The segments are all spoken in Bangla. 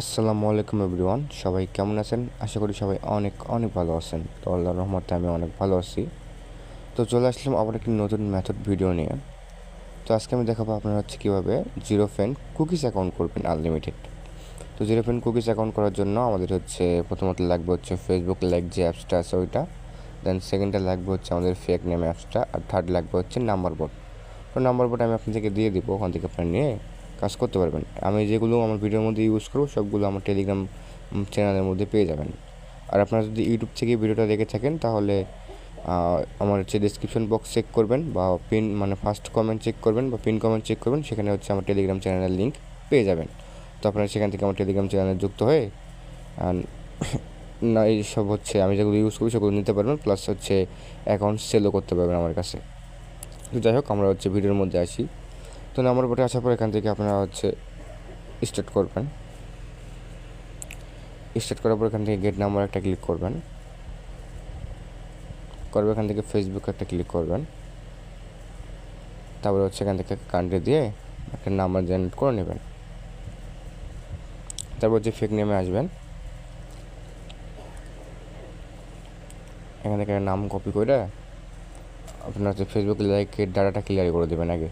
আসসালামু আলাইকুম এভরিওয়ান, সবাই কেমন আছেন? আশা করি সবাই অনেক অনেক ভালো আছেন। তো আল্লাহর রহমতে আমি অনেক ভালো আছি। তো চলে আসলাম আবার একটি নতুন মেথড ভিডিও নিয়ে। তো আজকে আমি দেখাবো আপনারা কীভাবে জিরো ফ্রেন্ড কুকিজ অ্যাকাউন্ট করবেন আনলিমিটেড। তো জিরো ফ্রেন্ড কুকিজ অ্যাকাউন্ট করার জন্য আমাদের প্রথমত লাগবে ফেসবুক লাইক যে অ্যাপসটা আছে ওইটা। দেন সেকেন্ডে লাগবে আমাদের ফেক নেম অ্যাপসটা। আর থার্ড লাগবে নাম্বার বোর্ড। তো নাম্বার বোর্ড আমি আপনাদেরকে দিয়ে দিব, ওখান থেকে আপনারা নিয়ে কাজ করতে পারবেন। আমি যেগুলো আমার ভিডিওর মধ্যে ইউজ করবো সবগুলো আমার টেলিগ্রাম চ্যানেলের মধ্যে পেয়ে যাবেন। আর আপনারা যদি ইউটিউব থেকে ভিডিওটা দেখে থাকেন তাহলে আমার ডিসক্রিপশন বক্স চেক করবেন বা ফার্স্ট কমেন্ট চেক করবেন বা পিন কমেন্ট চেক করবেন, সেখানে আমার টেলিগ্রাম চ্যানেলের লিঙ্ক পেয়ে যাবেন। তো আপনারা সেখান থেকে আমার টেলিগ্রাম চ্যানেলে যুক্ত হয়ে না এইসব আমি যেগুলো ইউজ করি সেগুলো নিতে পারবেন, প্লাস অ্যাকাউন্ট সেলও করতে পারবেন আমার কাছে। তো যাই হোক, আমরা ভিডিওর মধ্যে আসি। তো নাম্বার বোর্ডে আসার পর এখান থেকে আপনারা স্টার্ট করবেন। স্টার্ট করার পর এখান থেকে গেট নাম্বার একটা ক্লিক করবেন। এখান থেকে ফেসবুক একটা ক্লিক করবেন। তারপরে এখান থেকে কান্ট্রি দিয়ে একটা নাম্বার জেনারেট করে নেবেন। তারপর ফেক নেমে আসবেন। এখান থেকে নাম কপি করে আপনার ফেসবুক লাইকের ডাটাটা ক্লিয়ার করে দেবেন আগে।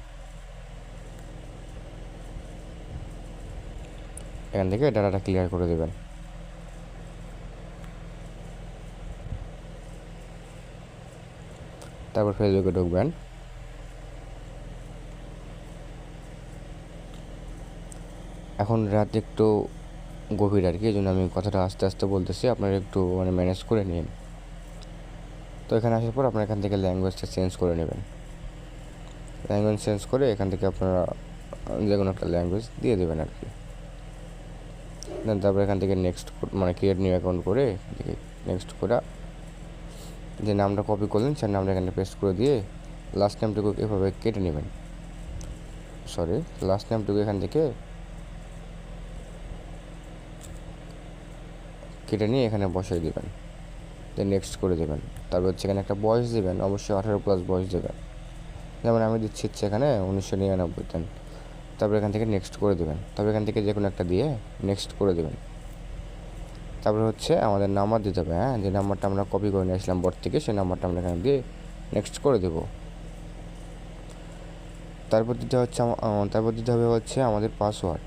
এখান থেকে ডাটাটা ক্লিয়ার করে দেবেন। তারপর ফেসবুকে ঢুকবেন। এখন রাত একটু গভীর আর কি, এই জন্য আমি কথাটা আস্তে আস্তে বলতেছি, আপনারা একটু ম্যানেজ করে নিন। তো এখানে আসার পর আপনারা এখান থেকে ল্যাঙ্গুয়েজটা চেঞ্জ করে নেবেন। ল্যাঙ্গুয়েজ চেঞ্জ করে এখান থেকে আপনারা যে কোনো একটা ল্যাঙ্গুয়েজ দিয়ে দেবেন আর কি। দেন তারপর এখান থেকে নেক্সট ক্রিয়েট নিউ অ্যাকাউন্ট করে নেক্সট করে যে নামটা কপি করলেন সেই নামটা এখানে পেস্ট করে দিয়ে লাস্ট নেমটুকু এভাবে কেটে নেবেন। লাস্ট নেমটুকু এখান থেকে কেটে নিয়ে এখানে বসাই দেবেন। দেন নেক্সট করে দেবেন। তারপর এখানে একটা বয়স দেবেন, অবশ্যই 18+ বয়স দেবেন। যেমন আমি দিচ্ছি এখানে 1999 দেন। তারপর এখান থেকে নেক্সট করে দেবেন। তারপর এখান থেকে যে কোনো একটা দিয়ে নেক্সট করে দেবেন। তারপরে আমাদের নাম্বার দিতে হবে, যে নাম্বারটা আমরা কপি করে নিয়ে আসলাম বোর্ড থেকে, সেই নাম্বারটা আমরা এখানে দিয়ে নেক্সট করে দেব। তারপর দিতে হবে আমাদের পাসওয়ার্ড।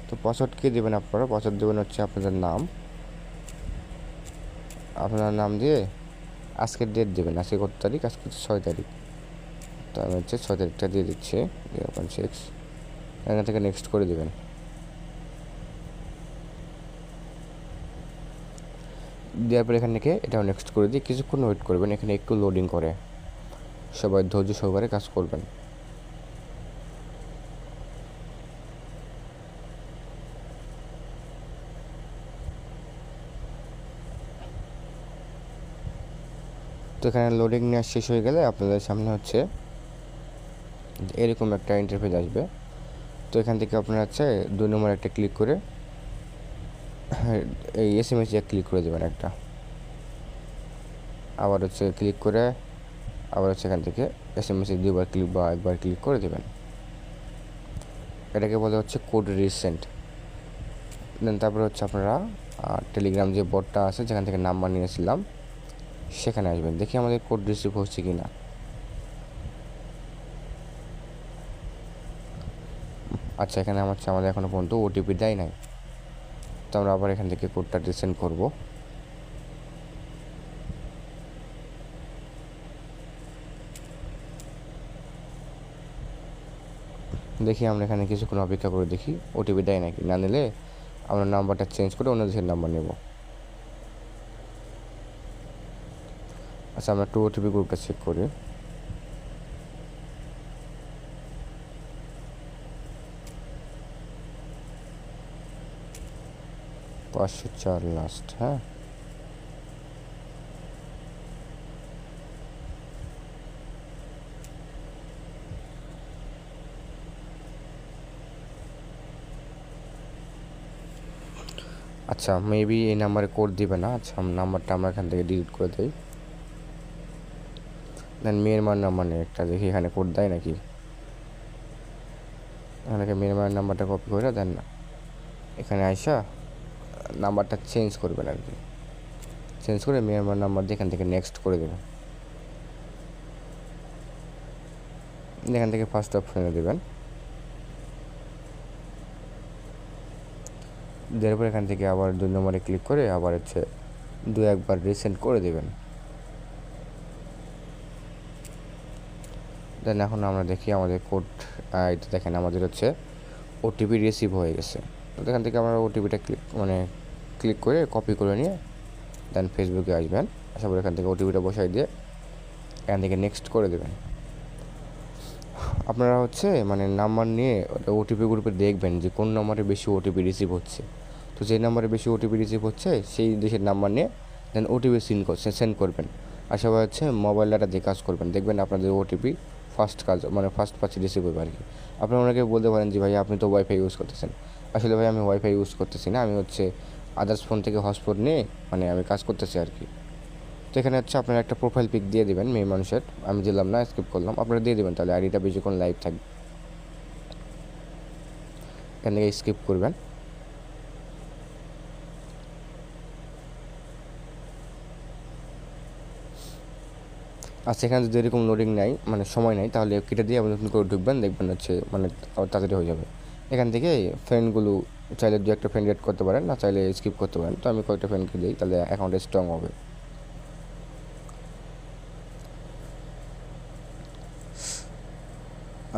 তো পাসওয়ার্ড কী দেবেন আপনারা? পাসওয়ার্ড দেবেন আপনাদের নাম। আপনার নাম দিয়ে আজকের ডেট দেবেন, আজকে কত তারিখ? আজকে 6 তারিখ। তো আমি 6 তারিখটা দিয়ে দিচ্ছি 0.6। এখান থেকে নেক্সট করে দেবেন। দেওয়ার পর এখান থেকে এটাও নেক্সট করে দিয়ে কিছুক্ষণ ওয়েট করবেন, এখানে একটু লোডিং করে। সবাই ধৈর্য সহকারে কাজ করবেন। তো এখানে লোডিং নেওয়া শেষ হয়ে গেলে আপনাদের সামনে এরকম একটা ইন্টারফেস আসবে। তো এখান থেকে আপনারা 2 নম্বর একটা ক্লিক করে এই SMS ক্লিক করে দেবেন একটা। আবার ক্লিক করে আবার এখান থেকে SMS 2বার ক্লিক বা একবার ক্লিক করে দেবেন। এটাকে বলা কোড রিসেন্ট। দেন তারপরে আপনারা টেলিগ্রাম যে বটটা আছে যেখান থেকে নাম্বার নিয়েছিলাম সেখানে আসবেন। দেখি আমাদের কোড রিসিভ হচ্ছে কি না। আচ্ছা, এখানে আমাদের এখনও পর্যন্ত OTP দেয় নাই। তো আমরা আবার এখান থেকে কোডটা রিসেন্ড করব। দেখি আমরা এখানে কিছুক্ষণ অপেক্ষা করে দেখি OTP দেয় নাকি। না নিলে আমরা নাম্বারটা চেঞ্জ করে অন্য দেশের নাম্বার নেব। আচ্ছা, আমরা একটু OTP গ্রুপটা চেক করি। +504 লাস্ট। হ্যাঁ, আচ্ছা, মেবি এই নাম্বারে কোড দিবে না। আচ্ছা, নাম্বারটা আমরা এখান থেকে ডিলিট করে দিই। দেন মিয়ানমার নাম্বার নিয়ে একটা দেখি এখানে কোড দেয় নাকি। এখানে মিয়ানমার নাম্বারটা কপি করে দেন না, এখানে আইসা নাম্বারটা চেঞ্জ করবেন আর কি। চেঞ্জ করে মিয়ানমার নাম্বার দিয়ে এখান থেকে নেক্সট করে দেবেন। এখান থেকে ফার্স্ট অপশনে দেবেন, দেওয়ার পর এখান থেকে আবার 2 নম্বরে ক্লিক করে আবার হচ্ছে 2-1 বার রিসেন্ড করে দেবেন। দেন এখন আমরা দেখি আমাদের কোড, এটা দেখেন আমাদের হচ্ছে ওটিপি রিসিভ হয়ে গেছে। তো এখান থেকে আমরা ওটিপিটা ক্লিক করে কপি করে নিয়ে দেন ফেসবুকে আসবেন। আসার পর এখান থেকে ওটিপিটা বসাই দিয়ে এখান থেকে নেক্সট করে দেবেন। আপনারা হচ্ছে নাম্বার নিয়ে ওটিপি গ্রুপে দেখবেন যে কোন নম্বরে বেশি ওটিপি রিসিভ হচ্ছে। তো যে নাম্বারে বেশি ওটিপি রিসিভ হচ্ছে সেই দেশের নাম্বার নিয়ে দেন ওটিপি সেন্ড করবেন। আর সবাই হচ্ছে মোবাইল ডাটা দিয়ে কাজ করবেন, দেখবেন আপনাদের ওটিপি ফার্স্ট পাচ্ছি রিসিভ হবে আর কি। আপনারা অনেকে বলতে পারেন যে ভাই আপনি তো ওয়াইফাই ইউজ করতেছেন। আসলে ভাই আমি ওয়াইফাই ইউজ করতেছি না, আমি হচ্ছে আদার্স ফোন থেকে হটস্পট নিয়ে আমি কাজ করতেছি আর কি। তো এখানে হচ্ছে আপনারা একটা প্রোফাইল পিক দিয়ে দেবেন মেয়ে মানুষের, আমি দিলাম না, স্কিপ করলাম, আপনারা দিয়ে দেবেন, তাহলে আইডিটা বেশিক্ষণ লাইভ থাকবে। এখান থেকে স্কিপ করবেন। আর সেখানে যদি এরকম লোডিং নাই সময় নাই, তাহলে কেটে দিয়ে আপনি নতুন করে ঢুকবেন, দেখবেন হচ্ছে তাড়াতাড়ি হয়ে যাবে। এখান থেকে ফ্রেন্ডগুলো চাইলে 2-1টা ফ্রেন্ড এড করতে পারেন, না চাইলে স্কিপ করতে পারেন। তো আমি কয়েকটা ফ্রেন্ডকে দিই, তাহলে অ্যাকাউন্টে স্ট্রং হবে।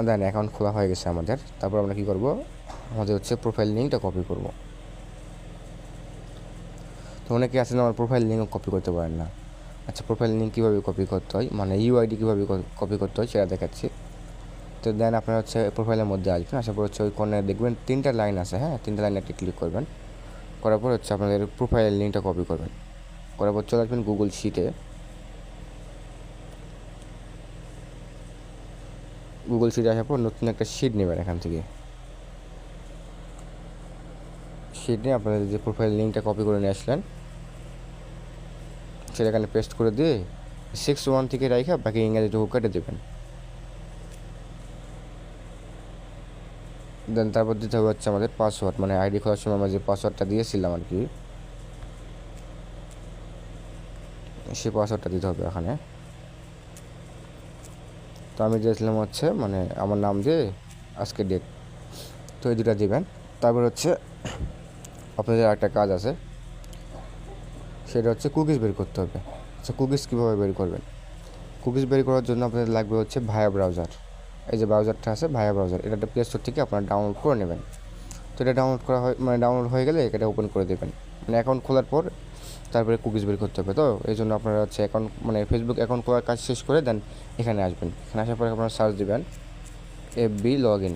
দেন অ্যাকাউন্ট খোলা হয়ে গেছে আমাদের। তারপর আমরা কী করব, আমাদের হচ্ছে প্রোফাইল লিঙ্কটা কপি করব। তো অনেকে আছেন আমার প্রোফাইল লিঙ্কও কপি করতে পারেন না। আচ্ছা, প্রোফাইল লিঙ্ক কীভাবে কপি করতে হয়, ইউআইডি কীভাবে কপি করতে হয় সেটা দেখাচ্ছি। তো দেন আপনারা হচ্ছে প্রোফাইলের মধ্যে আসবেন, আসার পর হচ্ছে ওই কর্নারে দেখবেন 3টা লাইন আছে, হ্যাঁ 3টা লাইনে একটা ক্লিক করবেন। করার পর হচ্ছে আপনাদের প্রোফাইলের লিঙ্কটা কপি করবেন। করার পর চলে আসবেন গুগল শিটে। গুগল শিটে আসার পর নতুন একটা শিট নেবেন। এখান থেকে শিট নিয়ে আপনাদের যে প্রোফাইল লিঙ্কটা কপি করে নিয়ে আসলেন সেটা এখানে পেস্ট করে দিয়ে 6-1 থেকে রাখা বাকি ইংরেজিটুকু কেটে দেবেন। দেন তারপর দিতে হবে হচ্ছে আমাদের পাসওয়ার্ড, আইডি খোলার সময় আমরা যে পাসওয়ার্ডটা দিয়েছিলাম আর কি, সেই পাসওয়ার্ডটা দিতে হবে এখানে। তো আমি দিয়েছিলাম হচ্ছে আমার নাম দিয়ে আজকে ডেট, তো এই দুটা দিবেন। তারপর হচ্ছে আপনাদের একটা কাজ আছে, সেটা হচ্ছে কুকিজ বের করতে হবে। আচ্ছা, কুকিজ কীভাবে বের করবেন? কুকিজ বের করার জন্য আপনাদের লাগবে হচ্ছে ভায়া ব্রাউজার। এই যে ব্রাউজারটা আছে ভায়া ব্রাউজার, এটা প্লে স্টোর থেকে আপনারা ডাউনলোড করে নেবেন। তো এটা ডাউনলোড করা হয় ডাউনলোড হয়ে গেলে এটা ওপেন করে দেবেন। অ্যাকাউন্ট খোলার পর তারপরে কুকিজ বের করতে হবে। তো এই জন্য আপনারা হচ্ছে অ্যাকাউন্ট ফেসবুক অ্যাকাউন্ট করার কাজ শেষ করে দেন এখানে আসবেন। এখানে আসার পরে আপনারা সার্চ দেবেন FB log in.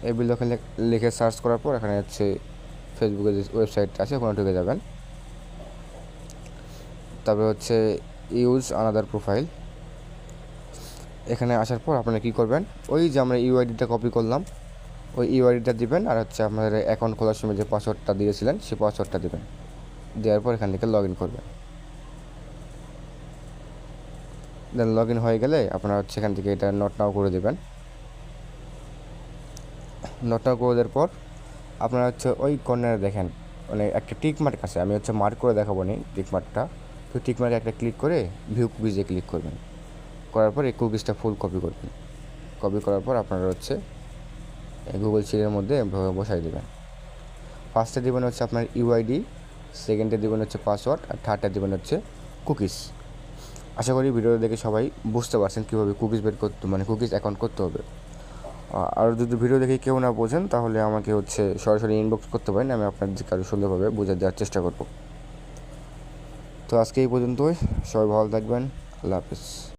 FB log in লিখে সার্চ করার পর এখানে হচ্ছে ফেসবুকের যে ওয়েবসাইটটা আছে ওখানে ঢুকে যাবেন। তারপরে হচ্ছে ইউজ আনাদার প্রোফাইল। এখানে আসার পর আপনারা কী করবেন, ওই যে আমরা ইউআইডিটা কপি করলাম ওই ইউআইডিটা দিবেন, আর হচ্ছে আপনাদের অ্যাকাউন্ট খোলার সময় যে পাসওয়ার্ডটা দিয়েছিলেন সেই পাসওয়ার্ডটা দেবেন। দেওয়ার পর এখান থেকে লগ ইন করবেন। দেন লগ ইন হয়ে গেলে আপনারা হচ্ছে এখান থেকে এটা নট নাও করে দেবেন। নট নাও করে দেওয়ার পর আপনারা হচ্ছে ওই কর্নারে দেখেন একটা টিক মার্ক আছে, আমি হচ্ছে মার্ক করে দেখাবো নি টিক মার্কটা। তো টিক মার্কে একটা ক্লিক করে ভিউ কুকিজে ক্লিক করবেন। করার পর এই কুকিজটা ফুল কপি করবেন। কপি করার পর আপনারা হচ্ছে গুগল শিটের মধ্যে বসাই দেবেন। ফার্স্টে দেবেন হচ্ছে আপনার ইউআইডি, সেকেন্ডে দেবেন হচ্ছে পাসওয়ার্ড, আর থার্ডে দেবেন হচ্ছে কুকিজ। আশা করি ভিডিওটা দেখে সবাই বুঝতে পারছেন কীভাবে কুকিজ বের করতে কুকিজ অ্যাকাউন্ট করতে হবে। আর যদি ভিডিও দেখে কেউ না বোঝেন তাহলে আমাকে হচ্ছে সরাসরি ইনবক্স করতে পারেন, আমি আপনাদের কারো সুন্দরভাবে বুঝে দেওয়ার চেষ্টা করব। তো আজকে এই পর্যন্তই, সবাই ভালো থাকবেন, আল্লাহ হাফিজ।